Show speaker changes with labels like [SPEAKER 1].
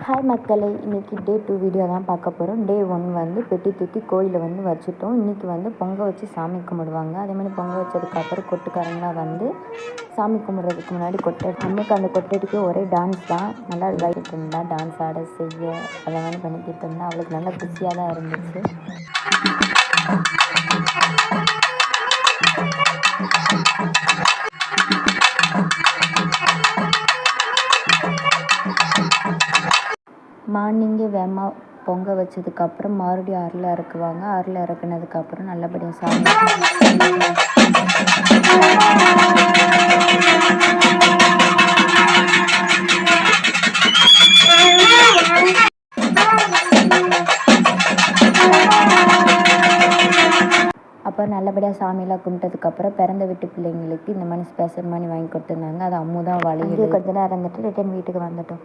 [SPEAKER 1] Hi மக்களே, இன்றைக்கி டே 2 video தான் பார்க்க போகிறோம். டே 1 வந்து பெட்டி தூக்கி கோயிலில் வந்து வச்சுட்டோம். இன்றைக்கி வந்து பொங்கல் வச்சு சாமி கும்பிடுவாங்க. அதேமாதிரி பொங்கல் வச்சதுக்கப்புறம் கொட்டுக்காரங்களாம் வந்து சாமி கும்பிட்றதுக்கு முன்னாடி அன்றைக்கி அந்த கொட்டடிக்கு ஒரே டான்ஸ் தான். நல்லா வைக்கிட்டு இருந்தா, டான்ஸ் ஆட செய்ய அதை மாதிரி பண்ணிக்கிட்டு இருந்தா. அவளுக்கு நல்லா குஷியாக தான் இருந்துச்சு. மார்னிங்கே வேகமாக பொங்கல் வச்சதுக்கப்புறம் மறுபடியும் அருள் இறக்குவாங்க. அருள் இறக்குனதுக்கப்புறம் நல்லபடியாக சாமி அப்புறம் நல்லபடியாக சாமியெல்லாம் கும்பிட்டதுக்கப்புறம் பிறந்த வீட்டு பிள்ளைங்களுக்கு இந்த மாதிரி ஸ்பெஷல் மணி வாங்கி கொடுத்துருந்தாங்க. அது அம்மு தான் வழி கொஞ்ச நேரம் இருந்துட்டு ரிட்டன் வீட்டுக்கு வந்துட்டோம்.